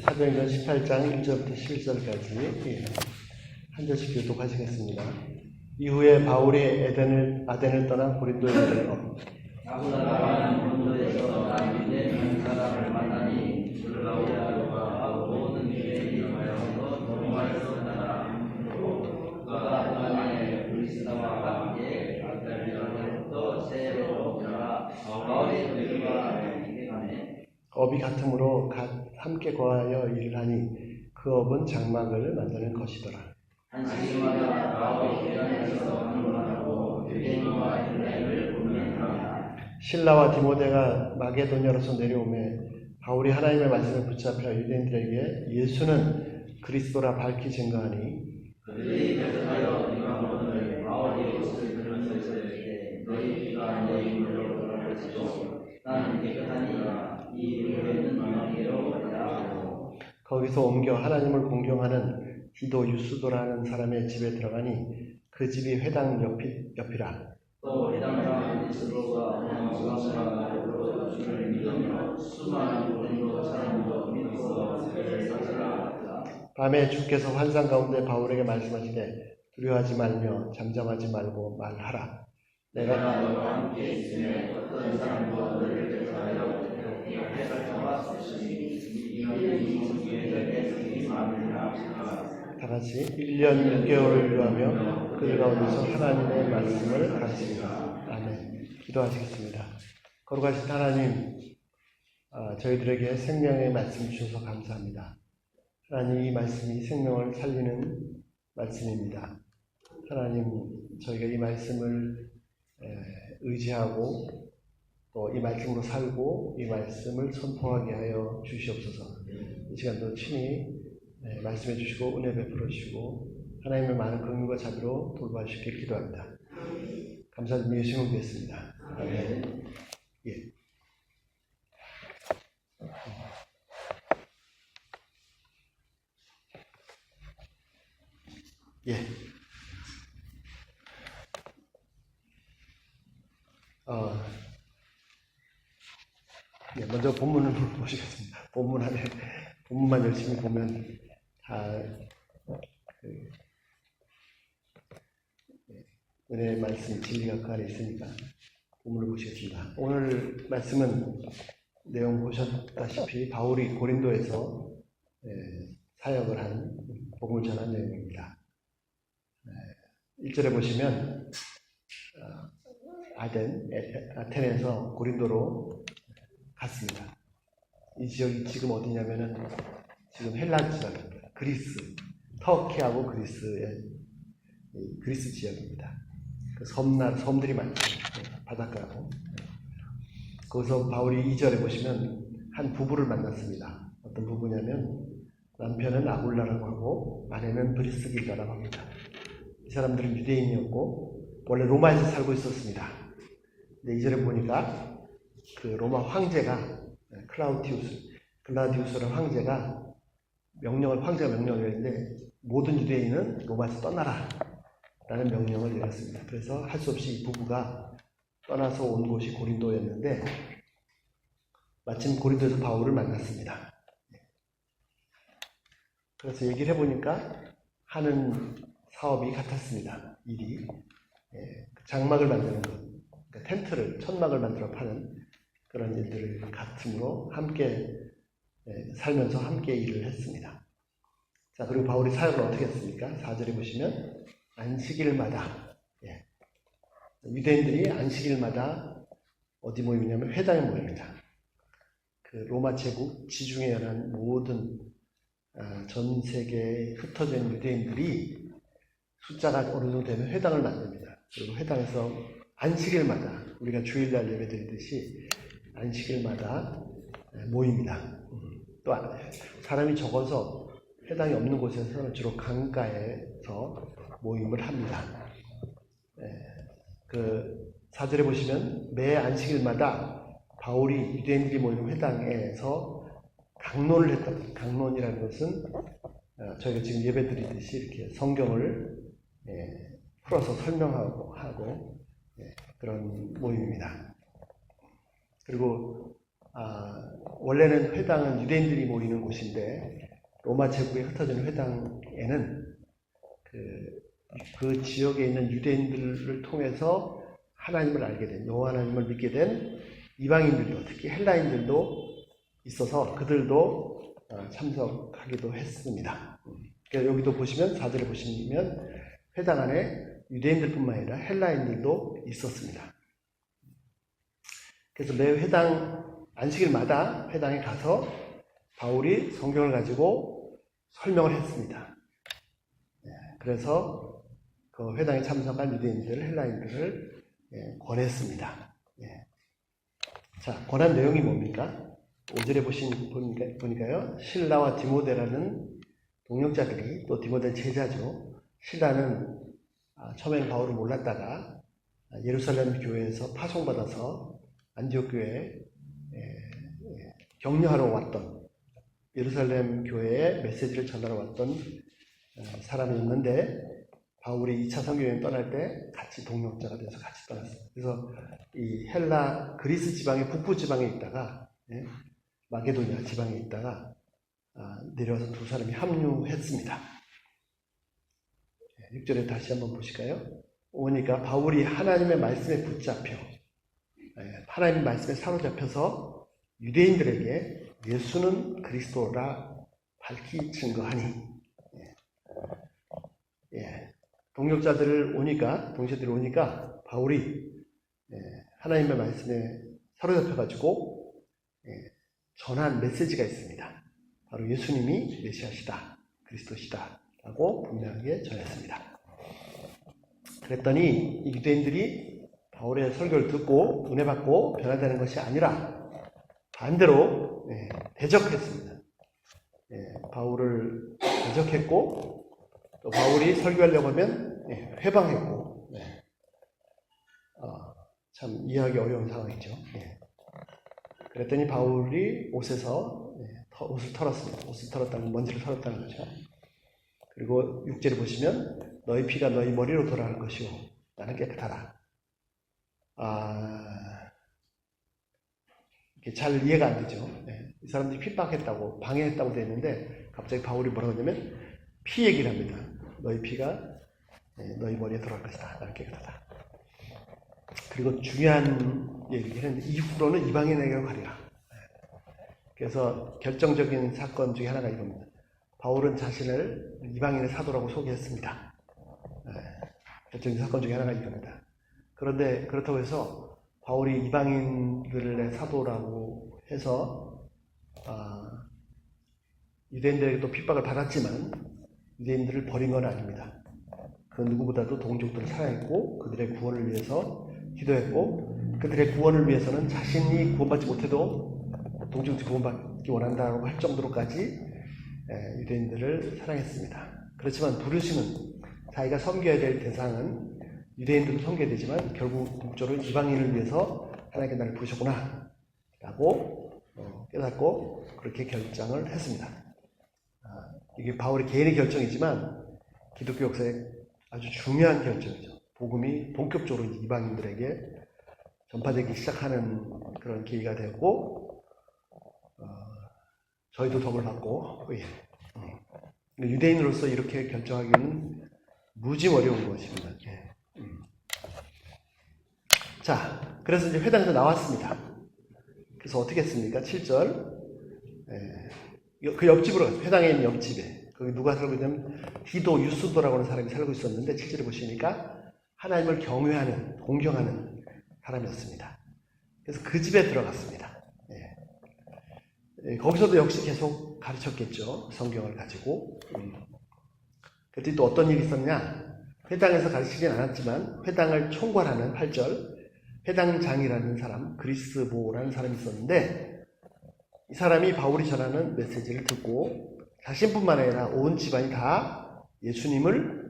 사도행전 18장 1절부터 11절까지 한 절씩 교독하시겠습니다. 이후에 바울이 아덴을 떠나 고린도에 이르러 나보다는 고린도에서 난 유대인 사람을 만나니 글라우디아가 모든 유대인이 모여서 로마에서 나가라. 그가 그간에 브리스가와 함께 갈릴리로부터 세례로 오더라. 바울이 그들과 함께 가네. 업이 같으므로 함께 거하여 일을 하니 그 업은 장막을 만드는 것이더라. 한 시기마다 바울이 회당에서 강론하고 유대인과 헬라인을 분명하라. 실라와 디모데가 마게도냐로서 내려오매 바울이 하나님의 말씀을 붙잡혀 유대인들에게 예수는 그리스도라 밝히 증거하니 그들이 계속하여 네가 모든 바울이 옷을 들은 것을 너희 피가 너희 물로 돌아갈지도 나는 깨끗하니라. 이 의뢰는 너희로 하라 하고 거기서 옮겨 하나님을 공경하는 디도 유스도라는 사람의 집에 들어가니 그 집이 회당 옆이라. 또 회당장 디스도가 왕수강사로 주를 믿으며 수많은 고린도 사람도 믿고 세례를 받으라. 밤에 주께서 환상 가운데 바울에게 말씀하시되 두려워하지 말며 잠잠하지 말고 말하라. 내가 너와 함께 있으며 어떤 사람도 너를 대하여 해설정할 수 없으니 이는 중에 너에게 생긴 마음이라 하라. 다 같이 1년 6개월을 유하며 그들 가운데서 하나님의 말씀을 가르칩니다. 아멘. 기도하시겠습니다. 거룩하신 하나님, 저희들에게 생명의 말씀 주셔서 감사합니다. 하나님, 이 말씀이 생명을 살리는 말씀입니다. 하나님, 저희가 이 말씀을 의지하고 또 이 말씀으로 살고 이 말씀을 선포하게 하여 주시옵소서. 이 시간도 친히 말씀해 주시고 은혜 베풀어 주시고 하나님의 많은 긍휼과 자비로 돌봐주시길 기도합니다. 감사드리며 예수님을 믿습니다. 아멘. 예. 예. 먼저 본문을 보시겠습니다. 본문만 열심히 보면 다 은혜의 말씀, 진리가 그 안에 있으니까 본문을 보시겠습니다. 오늘 말씀은 내용 보셨다시피 바울이 고린도에서 사역을 한 복음을 전한 내용입니다. 1절에 보시면 아텐에서 고린도로 갔습니다. 이 지역이 지금 어디냐면은 지금 헬라 지역입니다. 그리스, 터키하고 그리스 지역입니다. 그 섬들이 많죠. 바닷가고. 거기서 바울이 2절에 보시면 한 부부를 만났습니다. 어떤 부부냐면 남편은 아굴라라고 하고 아내는 브리스길라라고 합니다. 이 사람들은 유대인이었고 원래 로마에서 살고 있었습니다. 근데 2절에 보니까 그 로마 황제가 클라우디우스라는 황제가 명령을 했는데 모든 유대인은 로마에서 떠나라 라는 명령을 내렸습니다. 그래서 할 수 없이 이 부부가 떠나서 온 곳이 고린도였는데 마침 고린도에서 바울을 만났습니다. 그래서 얘기를 해보니까 하는 사업이 같았습니다. 일이 장막을 만드는 것, 그러니까 텐트를 천막을 만들어 파는 그런 일들을 같으므로 함께 살면서 함께 일을 했습니다. 자, 그리고 바울이 사역을 어떻게 했습니까? 4절에 보시면 안식일마다 유대인들이 안식일마다 어디 모이냐면 회당에 모입니다. 그 로마 제국 지중해 연한 모든 전 세계에 흩어져 있는 유대인들이 숫자가 어느 정도 되면 회당을 만듭니다. 그리고 회당에서 안식일마다 우리가 주일날 예배드리듯이 안식일마다 모입니다. 또 사람이 적어서 회당이 없는 곳에서는 주로 강가에서 모임을 합니다. 그 4절에 보시면 매 안식일마다 바울이 유대인들이 모이는 회당에서 강론을 했다. 강론이라는 것은 저희가 지금 예배드리듯이 이렇게 성경을 풀어서 설명하고 그런 모임입니다. 그리고 원래는 회당은 유대인들이 모이는 곳인데 로마 제국에 흩어지는 회당에는 그 지역에 있는 유대인들을 통해서 하나님을 알게 된, 여호와 하나님을 믿게 된 이방인들도, 특히 헬라인들도 있어서 그들도 참석하기도 했습니다. 그러니까 여기도 보시면 4절에 보시면 회당 안에 유대인들뿐만 아니라 헬라인들도 있었습니다. 그래서 매 회당 안식일마다 회당에 가서 바울이 성경을 가지고 설명을 했습니다. 그래서 그 회당에 참석한 유대인들, 헬라인들을 권했습니다. 자, 권한 내용이 뭡니까? 5절에 보니까요, 실라와 디모데라는 동역자들이, 또 디모데 제자죠. 실라는 처음에는 바울을 몰랐다가 예루살렘 교회에서 파송받아서 안디옥 교회에 격려하러 왔던, 예루살렘 교회에 메시지를 전하러 왔던 사람이었는데, 바울이 2차 선교여행 떠날 때 같이 동역자가 돼서 같이 떠났어요. 그래서 이 헬라 그리스 지방의 북부 지방에 있다가 마게도니아 지방에 있다가 내려와서 두 사람이 합류했습니다. 6절에 다시 한번 보실까요? 오니까 바울이 하나님의 말씀에 붙잡혀, 하나님의 말씀에 사로잡혀서 유대인들에게 예수는 그리스도라 밝히 증거하니, 동역자들을 오니까, 동시들이 오니까 바울이 하나님의 말씀에 사로잡혀가지고 전한 메시지가 있습니다. 바로 예수님이 메시아시다, 그리스도시다 라고 분명하게 전했습니다. 그랬더니 이 유대인들이 바울의 설교를 듣고 은혜 받고 변화되는 것이 아니라 반대로 대적했습니다. 바울을 대적했고, 또 바울이 설교하려고 하면 회방했고, 참 이해하기 어려운 상황이죠. 그랬더니 바울이 옷에서 옷을 털었습니다. 옷을 털었다는, 먼지를 털었다는 거죠. 그리고 6절에 보시면 너희 피가 너희 머리로 돌아갈 것이요 나는 깨끗하라. 이게 잘 이해가 안 되죠. 이 사람들이 핍박했다고, 방해했다고 되어 있는데 갑자기 바울이 뭐라고 하냐면 피 얘기를 합니다. 너희 피가 너희 머리에 돌아갈 것이다. 나는 깨끗하다. 그리고 중요한 얘기를 했는데 이후로는 이방인에게로 가리라. 그래서 결정적인 사건 중에 하나가 이겁니다. 바울은 자신을 이방인의 사도라고 소개했습니다. 결정적인 사건 중에 하나가 이겁니다. 그런데 그렇다고 해서 바울이 이방인들의 사도라고 해서 유대인들에게도 핍박을 받았지만 유대인들을 버린 건 아닙니다. 그 누구보다도 동족들을 사랑했고 그들의 구원을 위해서 기도했고, 그들의 구원을 위해서는 자신이 구원받지 못해도 동족들이 구원받기 원한다고 할 정도로까지 유대인들을 사랑했습니다. 그렇지만 부르심은, 자기가 섬겨야 될 대상은 유대인들을 섬겨야 되지만 결국 궁극적으로 이방인을 위해서 하나님께 나를 부르셨구나 라고 깨닫고 그렇게 결정을 했습니다. 이게 바울의 개인의 결정이지만 기독교 역사에 아주 중요한 결정이죠. 복음이 본격적으로 이방인들에게 전파되기 시작하는 그런 계기가 되었고, 저희도 덕을 받고, 유대인으로서 이렇게 결정하기는 무지 어려운 것입니다. 자, 그래서 이제 회당에서 나왔습니다. 그래서 어떻게 했습니까? 7절. 그 옆집으로 갔어요. 회당에 있는 옆집에. 거기 누가 살고 있냐면 디도 유스도라고 하는 사람이 살고 있었는데 7절에 보시니까 하나님을 경외하는, 공경하는 사람이었습니다. 그래서 그 집에 들어갔습니다. 거기서도 역시 계속 가르쳤겠죠. 성경을 가지고. 그랬더니 또 어떤 일이 있었냐? 회당에서 가르치진 않았지만 회당을 총괄하는 8절 회당장이라는 사람, 그리스보라는 사람이 있었는데, 이 사람이 바울이 전하는 메시지를 듣고 자신뿐만 아니라 온 집안이 다 예수님을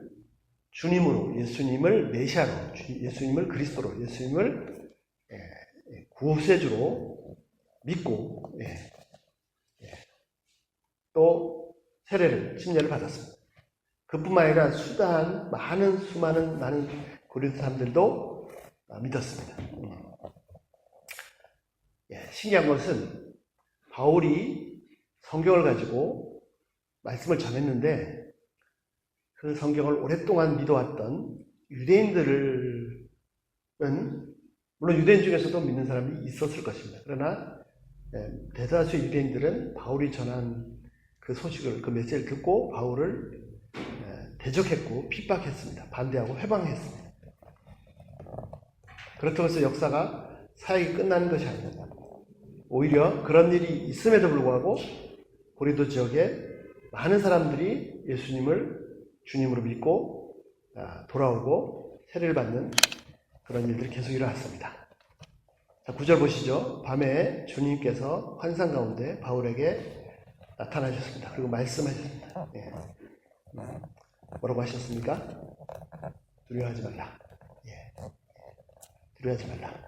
주님으로, 예수님을 메시아로, 예수님을 그리스도로, 예수님을 구세주로 믿고 또 세례를, 침례를 받았습니다. 그뿐만 아니라 수많은 고린도 사람들도 믿었습니다. 신기한 것은 바울이 성경을 가지고 말씀을 전했는데 그 성경을 오랫동안 믿어왔던 유대인들은 물론 유대인 중에서도 믿는 사람이 있었을 것입니다. 그러나 대다수의 유대인들은 바울이 전한 그 소식을, 그 메시지를 듣고 바울을 대적했고 핍박했습니다. 반대하고 회방했습니다. 그렇다고 해서 역사가 사역이 끝나는 것이 아닙니다. 오히려 그런 일이 있음에도 불구하고 고린도 지역에 많은 사람들이 예수님을 주님으로 믿고 돌아오고 세례를 받는 그런 일들이 계속 일어났습니다. 자, 9절 보시죠. 밤에 주님께서 환상 가운데 바울에게 나타나셨습니다. 그리고 말씀하셨습니다. 뭐라고 하셨습니까? 두려워하지 말라. 두려워하지 말라.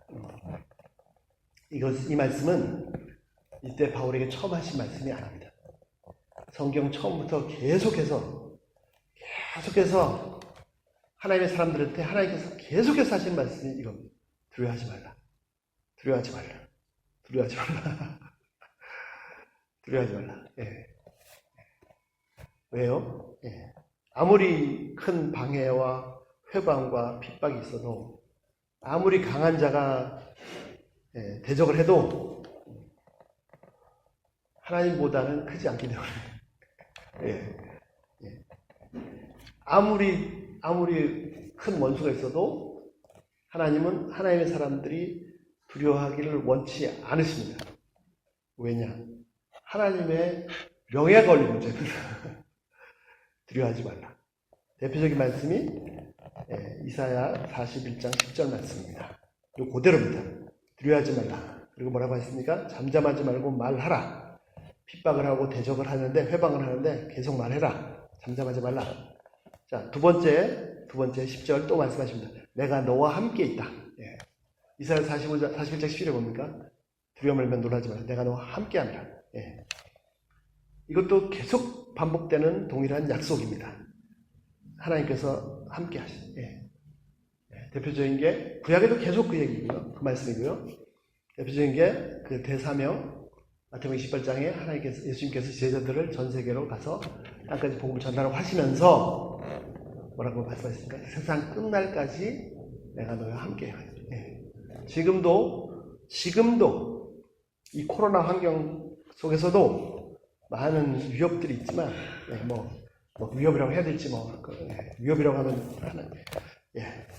이 말씀은 이때 바울에게 처음 하신 말씀이 아닙니다. 성경 처음부터 계속해서 하나님의 사람들한테 하나님께서 계속해서 하신 말씀이 이겁니다. 두려워하지 말라. 두려워하지 말라. 두려워하지 말라. 두려워하지 말라. 왜요? 아무리 큰 방해와 회방과 핍박이 있어도 아무리 강한 자가 대적을 해도 하나님보다는 크지 않기 때문에 아무리 큰 원수가 있어도 하나님은 하나님의 사람들이 두려워하기를 원치 않으십니다. 왜냐? 하나님의 명예가 걸린 문제입니다. 두려워하지 말라. 대표적인 말씀이 이사야 41장 10절 말씀입니다. 이 그대로입니다. 두려워하지 말라. 그리고 뭐라고 했습니까? 잠잠하지 말고 말하라. 핍박을 하고 대적을 하는데 회방을 하는데 계속 말해라. 잠잠하지 말라. 자, 두 번째 10절 또 말씀하십니다. 내가 너와 함께 있다. 이사야 41장 10절에 뭡니까? 두려워 말면 놀라지 말라. 내가 너와 함께 합니다. 이것도 계속 반복되는 동일한 약속입니다. 하나님께서 함께 하시죠. 대표적인 게 구약에도 계속 그 얘기고요. 그 말씀이고요. 대표적인 게 그 대사명 마태복음 28장에 하나님께서 예수님께서 제자들을 전 세계로 가서 땅까지 복음을 전하라고 하시면서 뭐라고 말씀하셨습니까? 세상 끝날까지 내가 너와 함께 해. 지금도 이 코로나 환경 속에서도 많은 위협들이 있지만 위협이라고 해야 될지 위협이라고 하면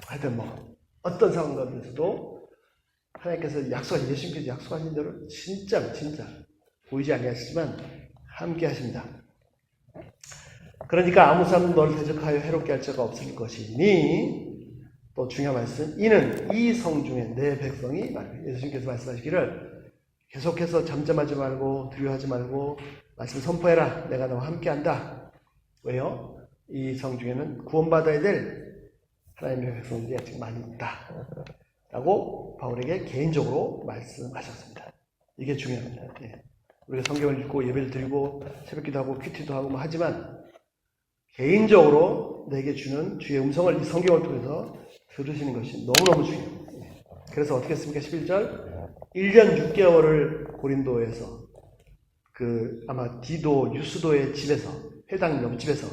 하여튼 어떤 상황에서도 하나님께서 예수님께서 약속하신 대로 진짜 보이지 아니하시지만 함께 하십니다. 그러니까 아무 사람도 너를 대적하여 해롭게 할 자가 없을 것이니, 또 중요한 말씀, 이는 이 성 중에 내 백성이 예수님께서 말씀하시기를 계속해서 잠잠하지 말고 두려워하지 말고 말씀 선포해라. 내가 너와 함께 한다. 왜요? 이 성 중에는 구원받아야 될 하나님의 백성들이 아직 많이 있다. 라고 바울에게 개인적으로 말씀하셨습니다. 이게 중요합니다. 우리가 성경을 읽고 예배를 드리고 새벽기도 하고 큐티도 하고 하지만 개인적으로 내게 주는 주의 음성을 이 성경을 통해서 들으시는 것이 너무너무 중요해요. 그래서 어떻게 했습니까? 11절 1년 6개월을 고린도에서 아마 디도 유스도의 집에서 회당 옆집에서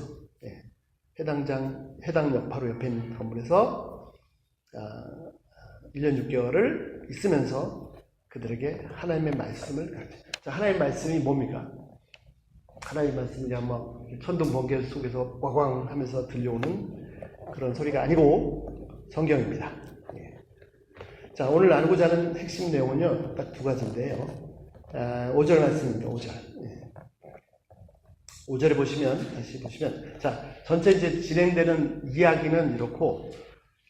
회당역 바로 옆에 있는 건물에서 1년 6개월을 있으면서 그들에게 하나님의 말씀을 가르쳐요. 자, 하나님의 말씀이 뭡니까? 하나님의 말씀이 그냥 천둥 번개 속에서 와광 하면서 들려오는 그런 소리가 아니고 성경입니다. 자, 오늘 나누고자 하는 핵심 내용은요, 딱 두 가지인데요. 5절 말씀입니다. 5절에 다시 보시면, 자, 전체 이제 진행되는 이야기는 이렇고,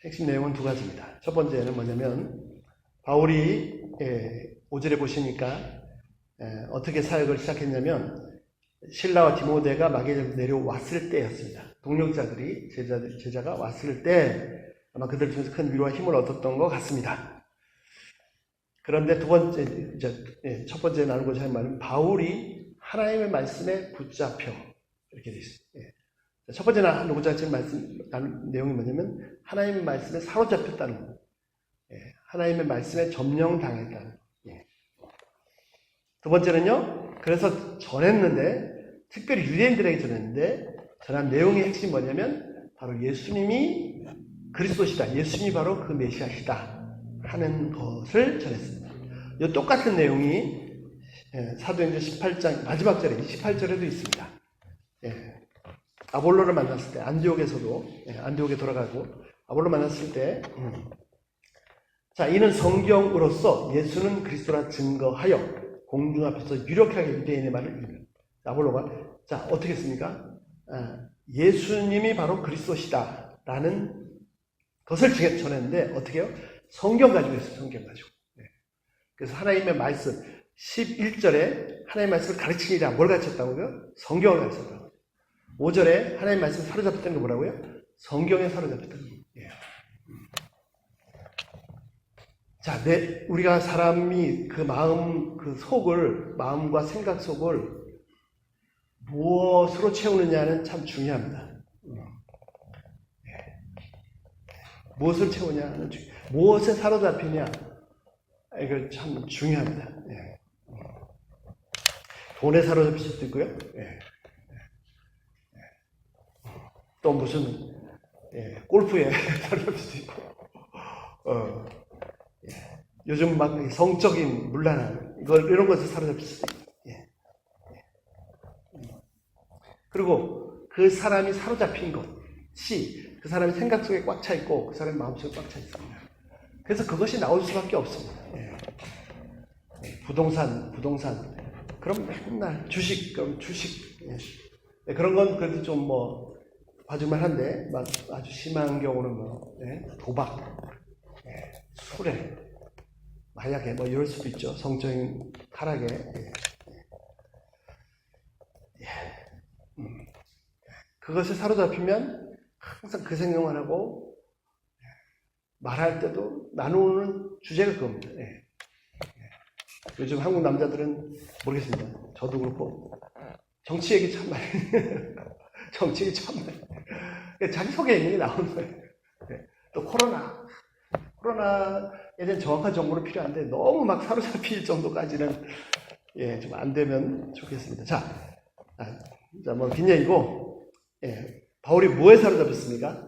핵심 내용은 두 가지입니다. 첫 번째는 뭐냐면, 바울이 5절에 보시니까, 어떻게 사역을 시작했냐면, 실라와 디모데가 마게도냐로 내려왔을 때였습니다. 동력자들이, 제자가 왔을 때, 아마 그들 중에서 큰 위로와 힘을 얻었던 것 같습니다. 그런데 첫 번째 나누고자 하는 말은 바울이 하나님의 말씀에 붙잡혀 이렇게 되어 있습니다. 첫 번째 나누고자 하는 내용이 뭐냐면 하나님의 말씀에 사로잡혔다는 것, 하나님의 말씀에 점령당했다는 것. 두 번째는요, 그래서 전했는데, 특별히 유대인들에게 전했는데, 전한 내용의 핵심이 뭐냐면, 바로 예수님이 그리스도시다. 예수님이 바로 그 메시아시다. 하는 것을 전했습니다. 이 똑같은 내용이 사도행전 18장 마지막 절에 28절에도 있습니다. 아볼로를 만났을 때 안디옥에서도 안디옥에 돌아가고 아볼로 만났을 때 자, 이는 성경으로서 예수는 그리스도라 증거하여 공중 앞에서 유력하게 유대인의 말을 이루며 아볼로가 자 어떻게 했습니까? 예수님이 바로 그리스도시다 라는 것을 전했는데 어떻게 해요? 성경 가지고 했어요. 성경 가지고. 그래서 하나님의 말씀 11절에 하나님의 말씀을 가르치니라 뭘 가르쳤다고요? 성경을 가르쳤다고요. 5절에 하나님의 말씀을 사로잡혔다는 게 뭐라고요? 성경에 사로잡혔다는 거예요. 자, 우리가 사람이 그 마음, 그 속을, 마음과 생각 속을 무엇으로 채우느냐는 참 중요합니다. 무엇을 채우냐는 무엇에 사로잡히냐 이거 참 중요합니다. 돈에 사로잡힐 수도 있고요. 또 무슨 골프에 사로잡힐 수도 있고 요즘 막 성적인 문란함 이런 것에 사로잡힐 수도 있고 그리고 그 사람이 사로잡힌 것이 그 사람의 생각 속에 꽉 차 있고 그 사람의 마음 속에 꽉 차 있습니다. 그래서 그것이 나올 수밖에 없습니다. 부동산 그럼 맨날 주식 그럼 주식 그런 건 그래도 좀 뭐 봐줄만 한데 막 아주 심한 경우는 뭐 도박 술에 마약에 뭐 이럴 수도 있죠. 성적인 타락에 그것에 사로잡히면 항상 그 생각만 하고 말할 때도 나누는 주제가 그겁니다. 요즘 한국 남자들은 모르겠습니다. 저도 그렇고 정치 얘기 참 많이 정치 얘기 참 많이 자기 소개 있는 게 나오는 거예요. 또 코로나에 대한 정확한 정보는 필요한데 너무 막 사로잡힐 정도까지는 좀 안 되면 좋겠습니다. 자, 뭐 빈얘기고 바울이 뭐에 사로잡혔습니까?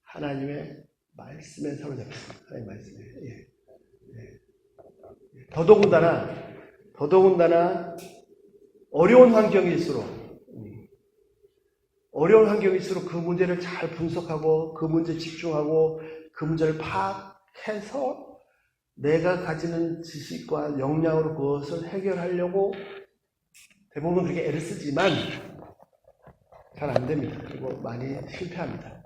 하나님의 말씀에 사로잡혔습니다. 하나님의 말씀에. 더더군다나 어려운 환경일수록 그 문제를 잘 분석하고 그 문제에 집중하고 그 문제를 파악해서 내가 가지는 지식과 역량으로 그것을 해결하려고 대부분 그렇게 애를 쓰지만 잘 안 됩니다. 그리고 많이 실패합니다.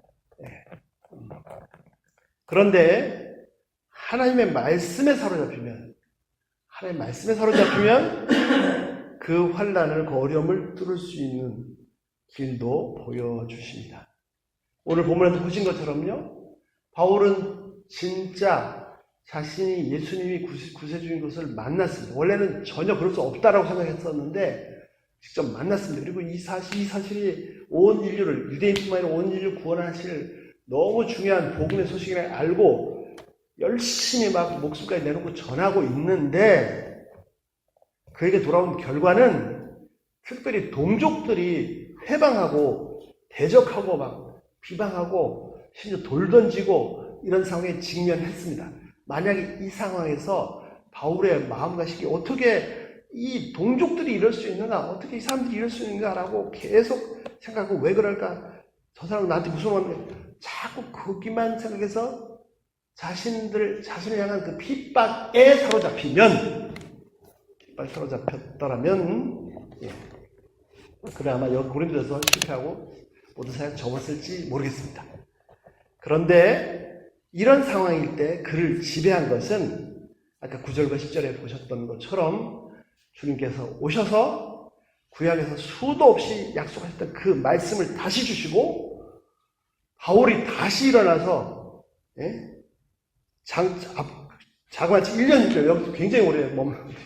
그런데 하나님의 말씀에 사로잡히면 그 환난을, 그 어려움을 뚫을 수 있는 길도 보여주십니다. 오늘 본문에서 보신 것처럼요, 바울은 진짜 자신이 예수님이 구세주인 것을 만났습니다. 원래는 전혀 그럴 수 없다라고 생각했었는데 직접 만났습니다. 그리고 이 사실이 온 인류를, 유대인뿐만 아니라 온 인류를 구원하실 너무 중요한 복음의 소식을 알고 열심히 막 목숨까지 내놓고 전하고 있는데 그에게 돌아온 결과는 특별히 동족들이 회방하고 대적하고 막 비방하고 심지어 돌 던지고 이런 상황에 직면했습니다. 만약에 이 상황에서 바울의 마음가짐이 어떻게 이 동족들이 이럴 수 있는가? 어떻게 이 사람들이 이럴 수 있는가라고 계속 생각하고 왜 그럴까? 저 사람은 나한테 무슨 말인가? 자꾸 거기만 생각해서 자신을 향한 그 핍박에 사로잡혔더라면 그래 아마 고린도에서 실패하고 모든 사역 접었을지 모르겠습니다. 그런데 이런 상황일 때 그를 지배한 것은 아까 9절과 10절에 보셨던 것처럼 주님께서 오셔서 구약에서 수도 없이 약속하셨던 그 말씀을 다시 주시고 바울이 다시 일어나서 자그마치 1년이죠. 여기서 굉장히 오래 머물렀는데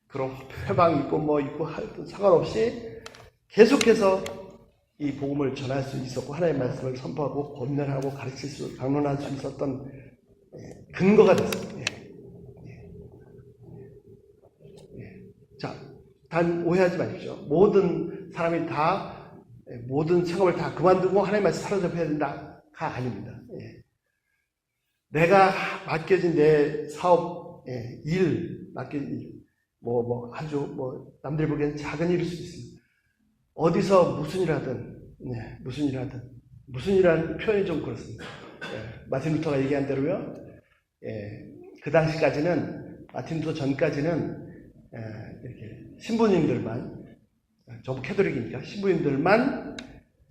그런 회방 있고 뭐 있고 하여튼 상관없이 계속해서 이 복음을 전할 수 있었고 하나님의 말씀을 선포하고 권면하고 강론할 수 있었던 근거가 됐습니다. 자, 단 오해하지 마십시오. 모든 사람이 다 모든 생업을 다 그만두고 하나님 말씀 사로잡혀야 된다가 아닙니다. 내가 맡겨진 내 사업, 일, 맡겨진 일, 아주 남들 보기엔 작은 일일 수도 있습니다. 어디서 무슨 일 하든, 무슨 일이라는 표현이 좀 그렇습니다. 마틴 루터가 얘기한 대로요, 그 당시까지는, 마틴 루터 전까지는, 이렇게 신부님들만, 전부 캐톨릭이니까 신부님들만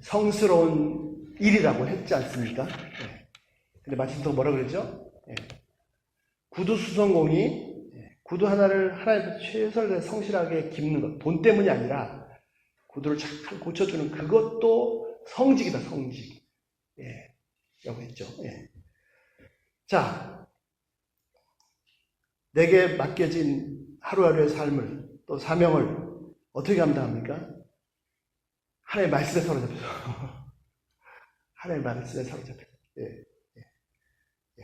성스러운 일이라고 했지 않습니까? 근데 마틴 루터가 뭐라 그랬죠? 구두 수성공이 구두 하나를 하나님께 최선을 다해 성실하게 깁는 것, 돈 때문이 아니라 구두를 잘 고쳐주는 그것도 성직이다, 성직. 라고 했죠. 자, 내게 맡겨진 하루하루의 삶을 또 사명을 어떻게 감당합니까? 하나님의 말씀에 사로잡혀서. 하나님의 말씀에 사로잡혀서.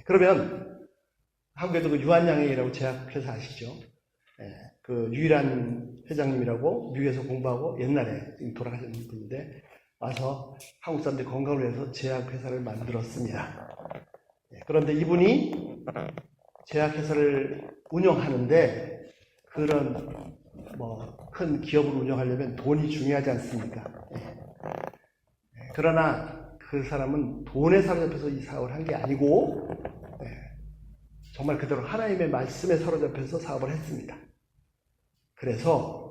그러면 한국에도 그 유한양행이라고 제약회사 아시죠? 그 유일한 회장님이라고 미국에서 공부하고 옛날에 돌아가신 분인데 와서 한국 사람들 건강을 위해서 제약회사를 만들었습니다. 그런데 이분이 제약회사를 운영하는데 그런 큰 기업을 운영하려면 돈이 중요하지 않습니까? 그러나 그 사람은 돈에 사로잡혀서 이 사업을 한 게 아니고 정말 그대로 하나님의 말씀에 사로잡혀서 사업을 했습니다. 그래서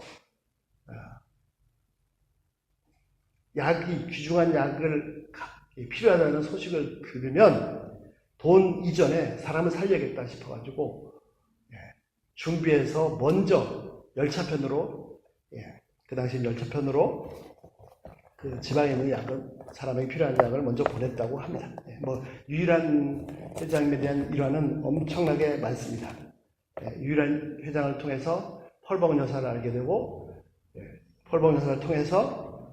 귀중한 약을 필요하다는 소식을 들으면 돈 이전에 사람을 살려야겠다 싶어가지고 준비해서 먼저 열차편으로 그 당시 열차편으로 그 지방에 있는 약을 사람에게 필요한 약을 먼저 보냈다고 합니다. 유일한 회장님에 대한 일화는 엄청나게 많습니다. 유일한 회장을 통해서 펄벙 여사를 알게 되고 펄벙 여사를 통해서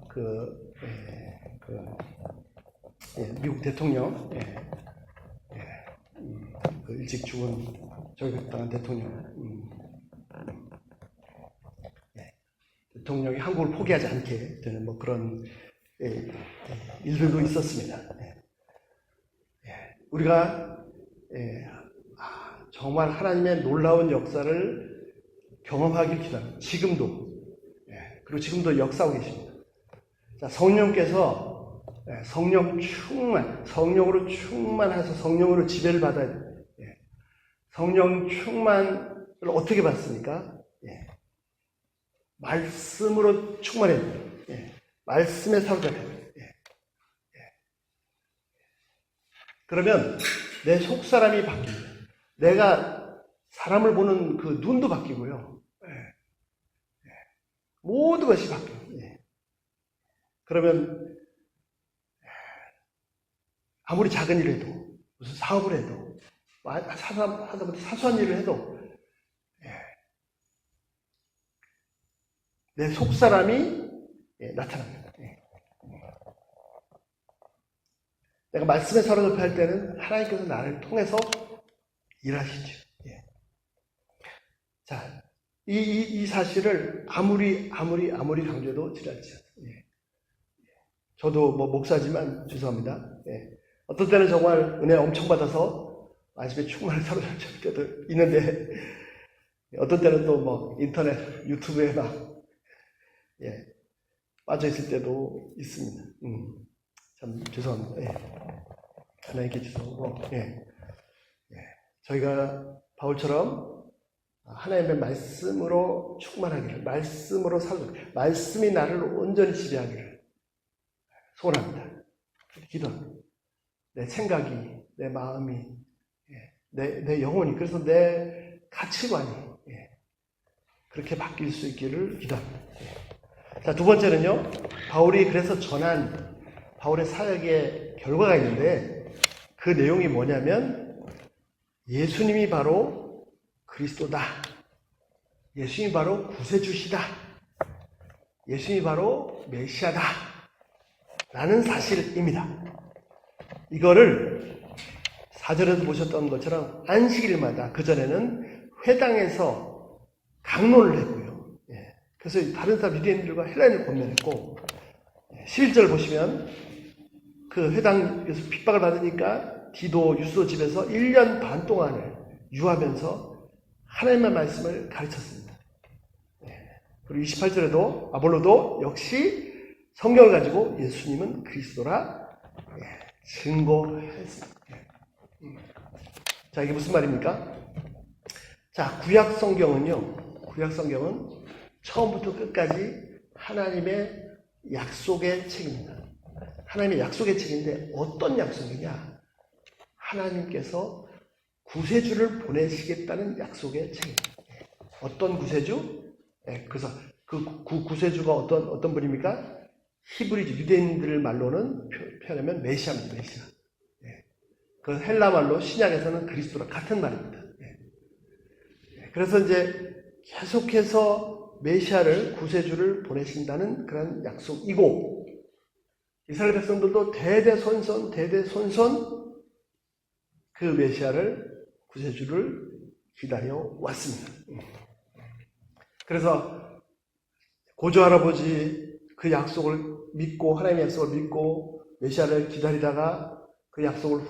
미국 대통령 그 일찍 죽은 저격당한 대통령이 한국을 포기하지 않게 되는 그런 일들도 있었습니다. 우리가 정말 하나님의 놀라운 역사를 경험하길 기다립니다. 지금도 그리고 지금도 역사하고 계십니다. 자, 성령께서 성령으로 충만해서 성령으로 지배를 받아야 돼요. 성령 충만을 어떻게 받습니까? 말씀으로 충만해야 돼요. 말씀에 사로잡혀야 돼요. 그러면 내 속사람이 바뀝니다. 내가 사람을 보는 그 눈도 바뀌고요. 모든 것이 바뀌어요. 그러면 아무리 작은 일을 해도 무슨 사업을 해도 하다못해 사소한 일을 해도 내 속사람이 나타납니다. 내가 말씀에 사로잡혀 할 때는 하나님께서 나를 통해서 일하시죠. 자, 이 사실을 아무리 강조해도 지나치지 않습니다. 저도 목사지만 죄송합니다. 어떤 때는 정말 은혜 엄청 받아서 말씀에 충만히 사로잡힐 때도 있는데 어떤 때는 또 인터넷 유튜브에 빠져 있을 때도 있습니다. 참 죄송합니다. 하나님께 주셔서 저희가 바울처럼 하나님의 말씀으로 충만하기를, 말씀으로 살고, 말씀이 나를 온전히 지배하기를 소원합니다. 기도합니다. 내 생각이, 내 마음이, 내 영혼이, 그래서 내 가치관이 그렇게 바뀔 수 있기를 기도합니다. 자, 두 번째는요, 바울이 그래서 전한 바울의 사역의 결과가 있는데 그 내용이 뭐냐면 예수님이 바로 그리스도다. 예수님이 바로 구세주시다. 예수님이 바로 메시아다. 라는 사실입니다. 이거를 사절에도 보셨던 것처럼 안식일마다 그전에는 회당에서 강론을 했고요. 그래서 다른 사람 유대인들과 헬라인을 권면했고, 11절 보시면 그 회당에서 핍박을 받으니까 디도 유스도 집에서 1년 반 동안을 유하면서 하나님의 말씀을 가르쳤습니다. 그리고 28절에도 아볼로도 역시 성경을 가지고 예수님은 그리스도라 증거했습니다. 자, 이게 무슨 말입니까? 자, 구약 성경은 처음부터 끝까지 하나님의 약속의 책입니다. 하나님의 약속의 책인데 어떤 약속이냐? 하나님께서 구세주를 보내시겠다는 약속의 책입니다. 어떤 구세주? 그래서 그 구세주가 어떤 분입니까? 히브리주, 유대인들 말로는 표현하면 메시아입니다. 메시아. 그 헬라 말로 신약에서는 그리스도랑 같은 말입니다. 그래서 이제 계속해서 메시아를, 구세주를 보내신다는 그런 약속이고, 이스라엘 백성들도 대대손손 그 메시아를, 구세주를 기다려 왔습니다. 그래서 고조할아버지 그 약속을 믿고, 하나님의 약속을 믿고 메시아를 기다리다가 그 약속을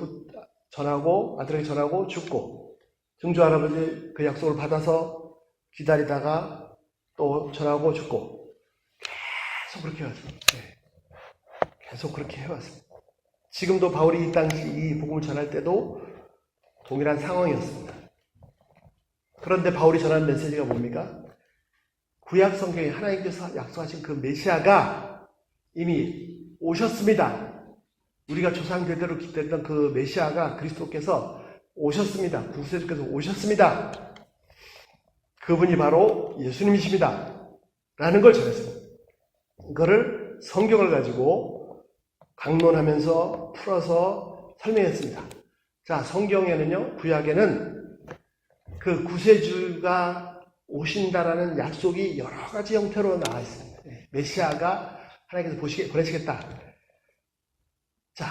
전하고, 아들에게 전하고 죽고, 증조할아버지 그 약속을 받아서 기다리다가 또 전하고 죽고, 계속 그렇게 해왔습니다. 계속 그렇게 해왔습니다. 지금도 바울이 이 당시 이 복음을 전할 때도 동일한 상황이었습니다. 그런데 바울이 전하는 메시지가 뭡니까? 구약 성경에 하나님께서 약속하신 그 메시아가 이미 오셨습니다. 우리가 조상 대대로 기다렸던 그 메시아가, 그리스도께서 오셨습니다. 구세주께서 오셨습니다. 그분이 바로 예수님이십니다. 라는 걸 전했습니다. 이거를 성경을 가지고 강론하면서 풀어서 설명했습니다. 자, 성경에는요, 구약에는 그 구세주가 오신다라는 약속이 여러 가지 형태로 나와 있습니다. 메시아가 하나님께서 보내시겠다. 자,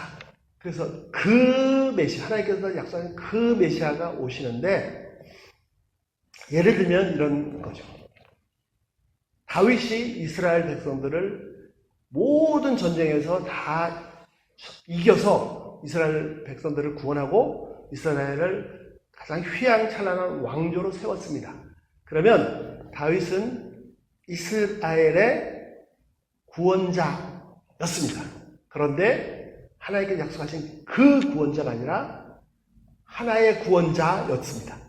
그래서 그 메시아, 하나님께서 약속한 그 메시아가 오시는데, 예를 들면 이런 거죠. 다윗이 이스라엘 백성들을 모든 전쟁에서 다 이겨서 이스라엘 백성들을 구원하고 이스라엘을 가장 휘황찬란한 왕조로 세웠습니다. 그러면 다윗은 이스라엘의 구원자였습니다. 그런데 하나님께 약속하신 그 구원자가 아니라 하나의 구원자였습니다.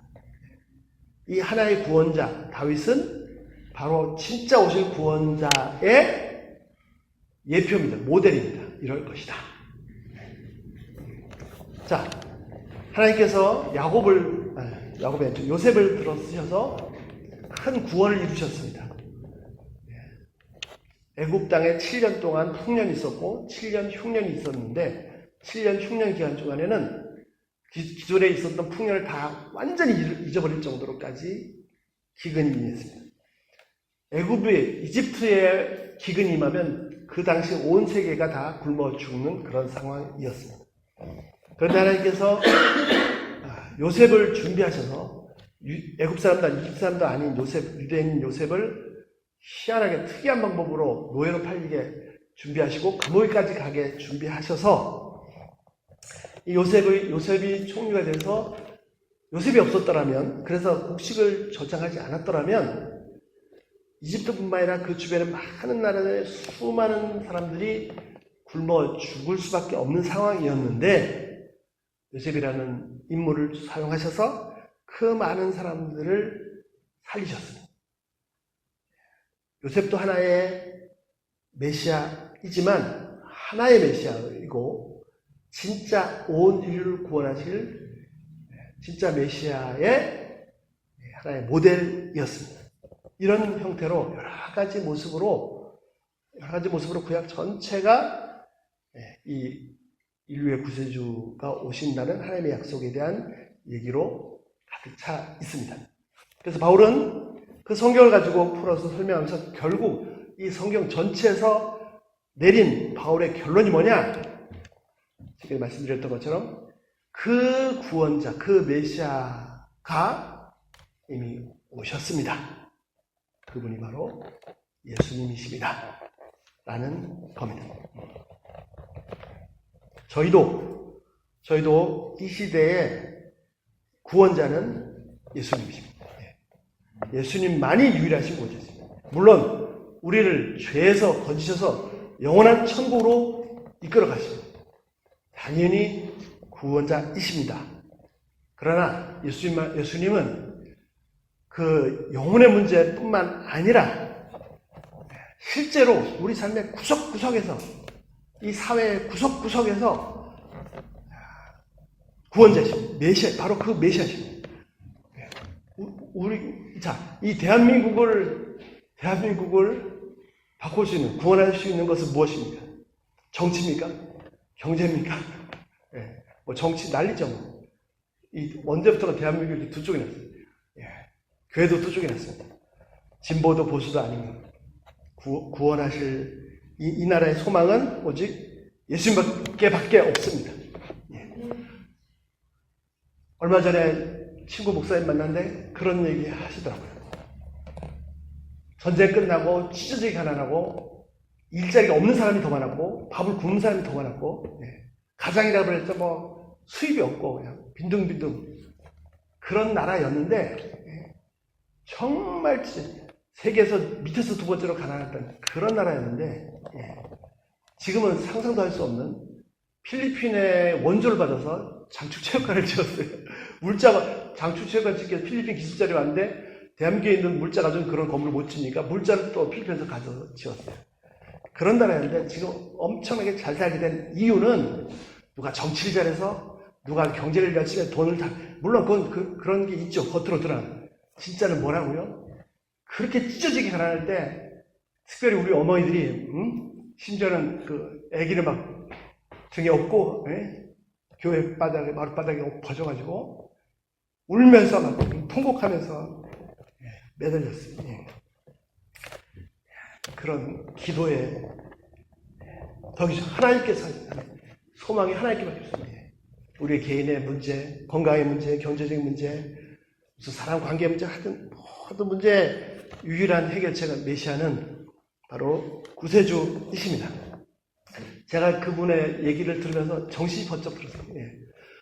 이 하나의 구원자 다윗은 바로 진짜 오실 구원자의 예표입니다. 모델입니다. 이럴 것이다. 자, 하나님께서 요셉을 들어 쓰셔서 큰 구원을 이루셨습니다. 애굽 땅에 7년 동안 풍년이 있었고 7년 흉년이 있었는데 7년 흉년 기간 동안에는 기존에 있었던 풍년을 다 완전히 잊어버릴 정도로까지 기근이 임했습니다. 이집트에 기근이 임하면 그 당시 온 세계가 다 굶어 죽는 그런 상황이었습니다. 그런데 하나님께서 요셉을 준비하셔서 애굽 사람도 아닌 이집트 사람도 아닌 유대인 요셉을 희한하게 특이한 방법으로 노예로 팔리게 준비하시고 감옥에까지 가게 준비하셔서 이 요셉이 총리가 돼서 요셉이 없었더라면, 그래서 곡식을 저장하지 않았더라면 이집트뿐만 아니라 그 주변에 많은 나라의 수많은 사람들이 굶어 죽을 수밖에 없는 상황이었는데 요셉이라는 인물을 사용하셔서 그 많은 사람들을 살리셨습니다. 요셉도 하나의 메시아이지만 하나의 메시아이고 진짜 온 인류를 구원하실 진짜 메시아의 하나의 모델이었습니다. 이런 형태로 여러 가지 모습으로 구약 전체가 이 인류의 구세주가 오신다는 하나님의 약속에 대한 얘기로 가득 차 있습니다. 그래서 바울은 그 성경을 가지고 풀어서 설명하면서 결국 이 성경 전체에서 내린 바울의 결론이 뭐냐? 지금 말씀드렸던 것처럼 그 구원자, 그 메시아가 이미 오셨습니다. 그분이 바로 예수님이십니다. 라는 겁니다. 저희도 이 시대의 구원자는 예수님이십니다. 예수님만이 유일하신 구원자십니다. 물론 우리를 죄에서 건지셔서 영원한 천국으로 이끌어 가십니다. 당연히 구원자이십니다. 그러나 예수님은 그 영혼의 문제뿐만 아니라 실제로 우리 삶의 구석구석에서, 이 사회의 구석구석에서 구원자십니다. 메시아, 바로 그 메시아십니다. 이 대한민국을 바꿀 수 있는, 구원할 수 있는 것은 무엇입니까? 정치입니까? 경제입니까? 정치 난리죠. 언제부터가 대한민국이 두 쪽이 났어요. 교회도 두 쪽이 났습니다. 진보도 보수도 아닌 구원하실 이 나라의 소망은 오직 예수님밖에 없습니다. 얼마 전에 친구 목사님 만났는데 그런 얘기 하시더라고요. 전쟁 끝나고 찢어지게 가난하고 일자리가 없는 사람이 더 많았고 밥을 굶는 사람이 더 많았고 가장이라고 해서 수입이 없고 그냥 빈둥빈둥 그런 나라였는데 정말 세계에서 밑에서 두 번째로 가난했던 그런 나라였는데 지금은 상상도 할 수 없는 필리핀의 원조를 받아서 장축체육관을 지었어요. 물자가 장축체육관 짓기 위해서 필리핀 기술자리 왔는데 대한민국에 있는 물자 가지고 그런 건물을 못 지니까 물자를 또 필리핀에서 가져서 지었어요. 그런 나라였는데 지금 엄청나게 잘 살게 된 이유는 누가 정치를 잘해서 누가 경제를 열심히 해서 돈을 다, 물론 그런 게 있죠. 겉으로 드러나는. 진짜는 뭐라고요? 그렇게 찢어지게 가난할 때 특별히 우리 어머니들이 심지어는 그 아기를 막 등에 업고 교회 바닥에 마룻바닥에 엎어져가지고 울면서 막 통곡하면서 매달렸어요. 그런 기도에 더 하나님께서 소망이 하나님께밖에 없습니다. 우리 개인의 문제, 건강의 문제, 경제적인 문제, 무슨 사람 관계 문제 하여튼 모든 문제 유일한 해결책은 메시아는 바로 구세주이십니다. 제가 그분의 얘기를 들으면서 정신이 번쩍 들었어요.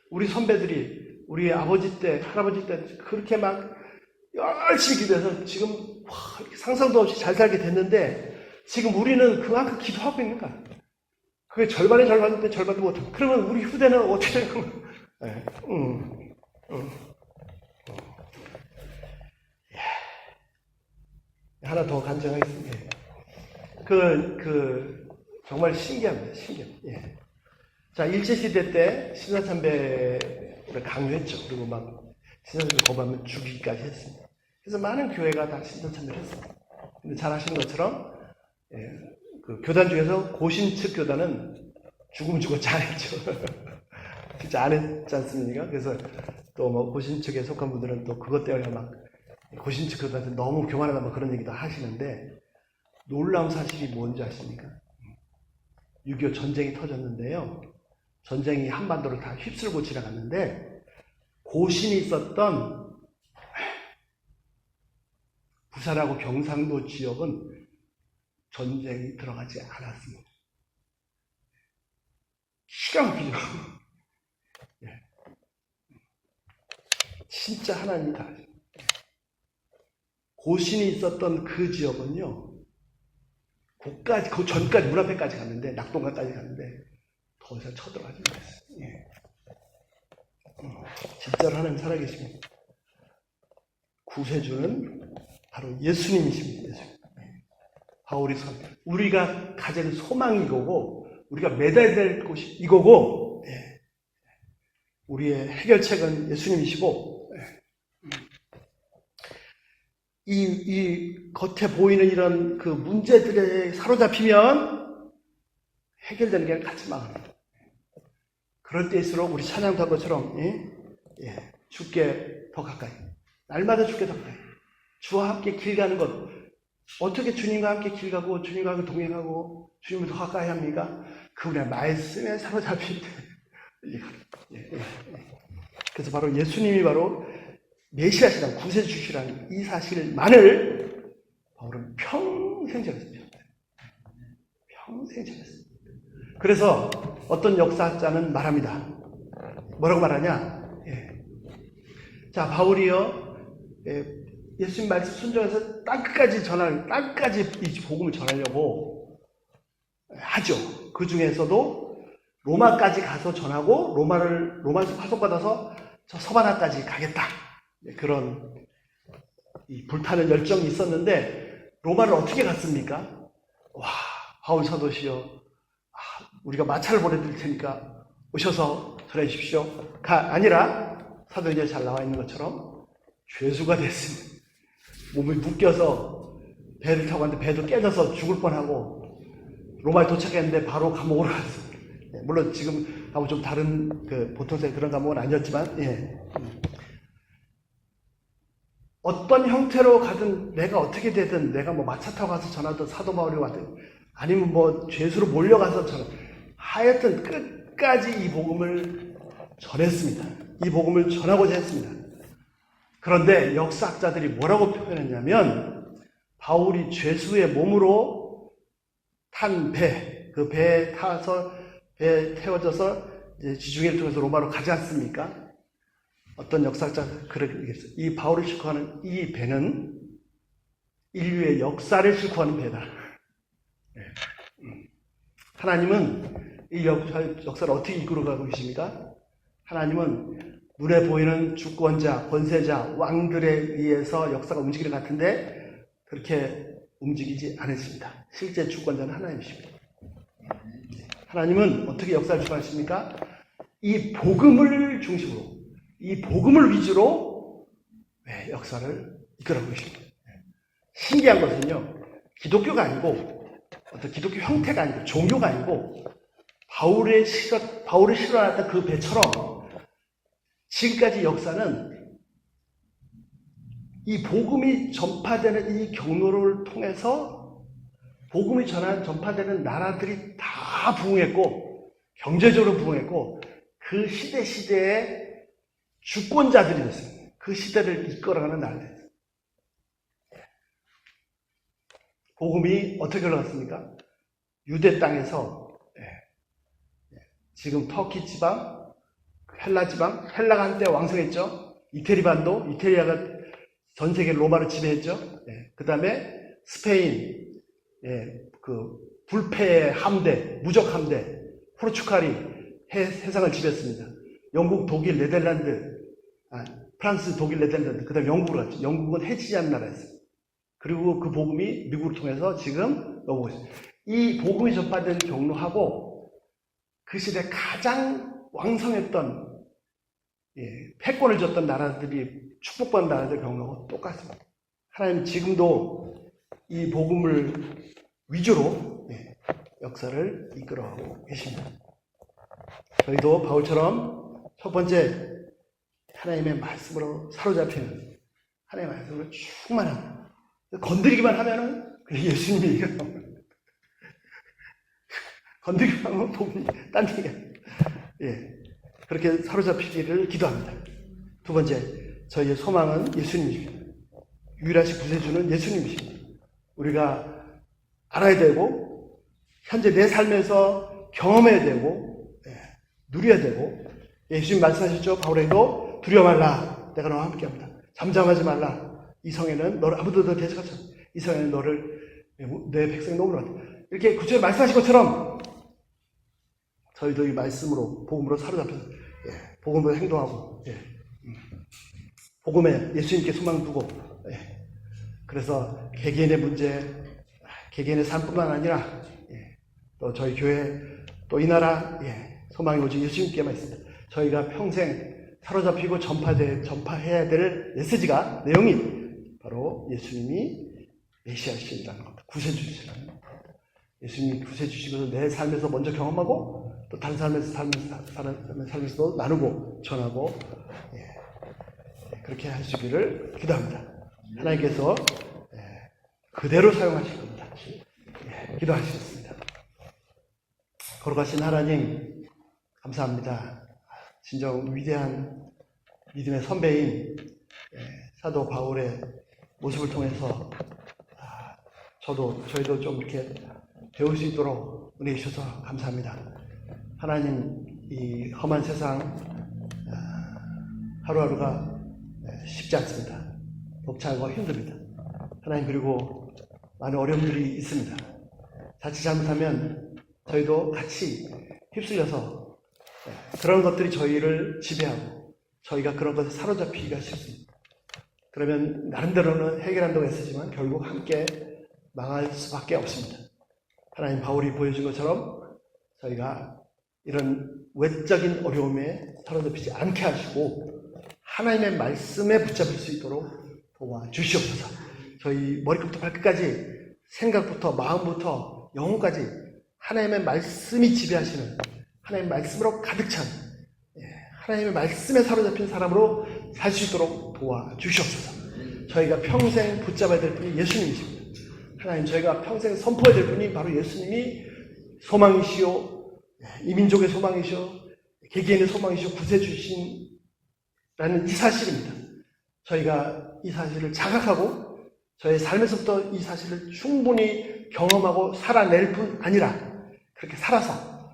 우리 선배들이 우리 아버지 때, 할아버지 때 그렇게 막 열심히 기도해서 지금 상상도 없이 잘 살게 됐는데 지금 우리는 그만큼 기도하고 있는 거야. 그게 절반에 절반인데 절반도 못하고 그러면 우리 후대는 어떻게 되는 거야? 하나 더 간증하겠습니다. 정말 신기합니다. 자, 일제시대 때 신사참배를 강요했죠. 그리고 막 신사참배 거부하면 죽이기까지 했습니다. 그래서 많은 교회가 다 신사참배를 했습니다. 근데 잘 아시는 것처럼, 그 교단 중에서 고신 측 교단은 죽으면 죽었지 안 했죠. 진짜 안 했지 않습니까? 그래서 또 뭐 고신 측에 속한 분들은 또 그것 때문에 막 고신 측 교단한테 너무 교만하다 뭐 그런 얘기도 하시는데 놀라운 사실이 뭔지 아십니까? 6.25 전쟁이 터졌는데요. 전쟁이 한반도를 다 휩쓸고 지나갔는데 고신이 있었던 부산하고 경상도 지역은 전쟁이 들어가지 않았습니다. 기가 막히죠. 진짜 하나님이 다 하죠. 고신이 있었던 그 지역은요. 그 전까지 문 앞에까지 갔는데 낙동강까지 갔는데 더 이상 쳐들어가지 못했어요. 진짜로 하나님 살아계십니다. 구세주는 바로 예수님이십니다. 예수님. 바울이 우리가 가진 소망이 이거고 우리가 매달려야 될 곳이 이거고 우리의 해결책은 예수님이시고 이 겉에 보이는 이런 그 문제들에 사로잡히면 해결되는 게 같이 망합니다. 그럴 때일수록 우리 찬양한 것처럼 주께 더 가까이, 날마다 주께 더 가까이, 주와 함께 길 가는 것. 어떻게 주님과 함께 길 가고 주님과 함께 동행하고 주님을 더 가까이 합니까? 그분의 말씀에 사로잡힐 때. 그래서 바로 예수님이 바로 메시아시라는 구세주시라는 이 사실만을 바울은 평생 전했습니다. 평생 전했습니다. 그래서 어떤 역사학자는 말합니다. 뭐라고 말하냐? 자, 바울이요, 예수님 말씀 순종해서 땅끝까지 이 복음을 전하려고 하죠. 그 중에서도 로마까지 가서 전하고 로마에서 파송받아서 저 서바나까지 가겠다. 그런 이 불타는 열정이 있었는데 로마를 어떻게 갔습니까? 와, 바울 사도시여, 우리가 마차를 보내드릴 테니까 오셔서 전해 주십시오.가 아니라 사도행전에 잘 나와 있는 것처럼 죄수가 됐습니다. 몸이 묶여서 배를 타고 갔는데 배도 깨져서 죽을 뻔하고 로마에 도착했는데 바로 감옥으로 갔습니다. 물론 지금 하고 좀 다른 보통 때 그런 감옥은 아니었지만, 어떤 형태로 가든 내가 어떻게 되든 내가 뭐 마차 타고 가서 전하든 사도 바울이 왔든 아니면 뭐 죄수로 몰려가서 하여튼 끝까지 이 복음을 전했습니다. 이 복음을 전하고자 했습니다. 그런데 역사학자들이 뭐라고 표현했냐면 바울이 죄수의 몸으로 탄 배, 그 배에 타서 배에 태워져서 이제 지중해를 통해서 로마로 가지 않습니까? 어떤 역사학자가 그렇게 얘기했어요. 이 바울을 싣고 가는 이 배는 인류의 역사를 싣고 가는 배다. 하나님은 이 역사를 어떻게 이끌어가고 계십니까? 하나님은 눈에 보이는 주권자, 권세자, 왕들에 의해서 역사가 움직이는 것 같은데 그렇게 움직이지 않으십니다. 실제 주권자는 하나님이십니다. 하나님은 어떻게 역사를 주관하십니까? 이 복음을 중심으로, 이 복음을 위주로 역사를 이끌어가고 계십니다. 신기한 것은요, 기독교가 아니고 어떤 기독교 형태가 아니고 종교가 아니고 바울을 실어놨던 그 배처럼 지금까지 역사는 이 복음이 전파되는 이 경로를 통해서 복음이 전파되는 나라들이 다 부흥했고 경제적으로 부흥했고 그 시대에 주권자들이 됐어요. 그 시대를 이끌어가는 나라들. 복음이 어떻게 흘러갔습니까? 유대 땅에서 지금 터키 지방, 헬라 지방, 헬라가 한때 왕성했죠. 이태리가 전 세계 로마를 지배했죠. 그 다음에 스페인, 그 불패의 함대, 무적 함대, 포르투갈이 세상을 지배했습니다. 영국, 독일, 네덜란드, 프랑스, 독일, 네덜란드, 그 다음에 영국으로 갔죠. 영국은 해치지 않는 나라였어요. 그리고 그 복음이 미국을 통해서 지금 넘어오고 있습니다. 이 복음이 전파된 경로하고 그 시대 가장 왕성했던 패권을 줬던 나라들이 축복받은 나라들 경로하고 똑같습니다. 하나님 지금도 이 복음을 위주로 역사를 이끌어가고 계십니다. 저희도 바울처럼 첫 번째 하나님의 말씀으로 사로잡히는 하나님의 말씀으로 충만한 건드리기만 하면은 예수님이 이겨요. 건드리기만 하면 복음이 딴 얘기야. 그렇게 사로잡히기를 기도합니다. 두 번째, 저희의 소망은 예수님이십니다. 유일하신 구세주는 예수님이십니다. 우리가 알아야 되고 현재 내 삶에서 경험해야 되고 누려야 되고 예수님 말씀하셨죠. 바울에게도 두려워 말라. 내가 너와 함께합니다. 잠잠하지 말라. 이 성에는 너를 아무도 더 대적하지 않아. 이 성에는 너를 내 백성이 너무나 많다. 이렇게 구체적으로 말씀하신 것처럼 저희도 이 말씀으로 복음으로 사로잡혀서 복음으로 행동하고 복음에 예수님께 소망 두고 그래서 개개인의 문제, 개개인의 삶뿐만 아니라 또 저희 교회 또 이 나라 소망이 오직 예수님께만 있습니다. 저희가 평생 사로잡히고 전파해야 될 메시지가 내용이 바로 예수님이 메시아이시라는 겁니다. 구세주시라는 겁니다. 예수님이 구세주시고 내 삶에서 먼저 경험하고 또 다른 삶에서도 나누고 전하고 그렇게 하시기를 기도합니다. 하나님께서 그대로 사용하실 겁니다. 기도하시겠습니다. 거룩하신 하나님 감사합니다. 진정 위대한 믿음의 선배인 사도 바울의 모습을 통해서 저희도 좀 이렇게 배울 수 있도록 은혜 주셔서 감사합니다. 하나님, 이 험한 세상 하루하루가 쉽지 않습니다. 벅차고 힘듭니다. 하나님, 그리고 많은 어려움들이 있습니다. 자칫 잘못하면 저희도 같이 휩쓸려서 그런 것들이 저희를 지배하고 저희가 그런 것에 사로잡히기가 쉽습니다. 그러면 나름대로는 해결한다고 했었지만 결국 함께 망할 수밖에 없습니다. 하나님, 바울이 보여준 것처럼 저희가 이런 외적인 어려움에 사로잡히지 않게 하시고 하나님의 말씀에 붙잡힐 수 있도록 도와주시옵소서. 저희 머리끝부터 발끝까지 생각부터 마음부터 영혼까지 하나님의 말씀이 지배하시는, 하나님의 말씀으로 가득 찬, 하나님의 말씀에 사로잡힌 사람으로 살 수 있도록 도와주시옵소서. 저희가 평생 붙잡아야 될 분이 예수님이십니다. 하나님, 저희가 평생 선포해야 될 분이 바로 예수님이 소망이시오, 이 민족의 소망이시오, 개개인의 소망이시오, 구세주신라는 이 사실입니다. 저희가 이 사실을 자각하고 저의 삶에서부터 이 사실을 충분히 경험하고 살아낼 뿐 아니라 그렇게 살아서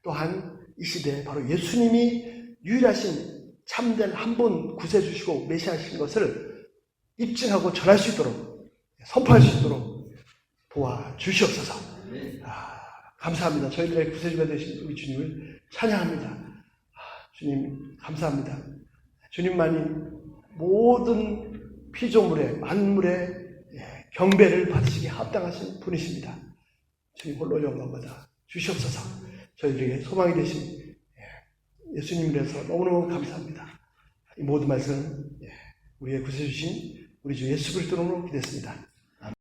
또한 이 시대에 바로 예수님이 유일하신 참된 한 분 구세주시고 메시아신 것을 입증하고 전할 수 있도록, 선포할 수 있도록 도와주시옵소서. 감사합니다. 저희들의 구세주가 되신 우리 주님을 찬양합니다. 주님 감사합니다. 주님만이 모든 피조물의 만물의 경배를 받으시기에 합당하신 분이십니다. 주님 홀로 영광 받아 주시옵소서. 저희들에게 소망이 되신 예수님이라서 너무너무 감사합니다. 이 모든 말씀 우리의 구세주신 우리 주 예수 그리스도로 기도했습니다.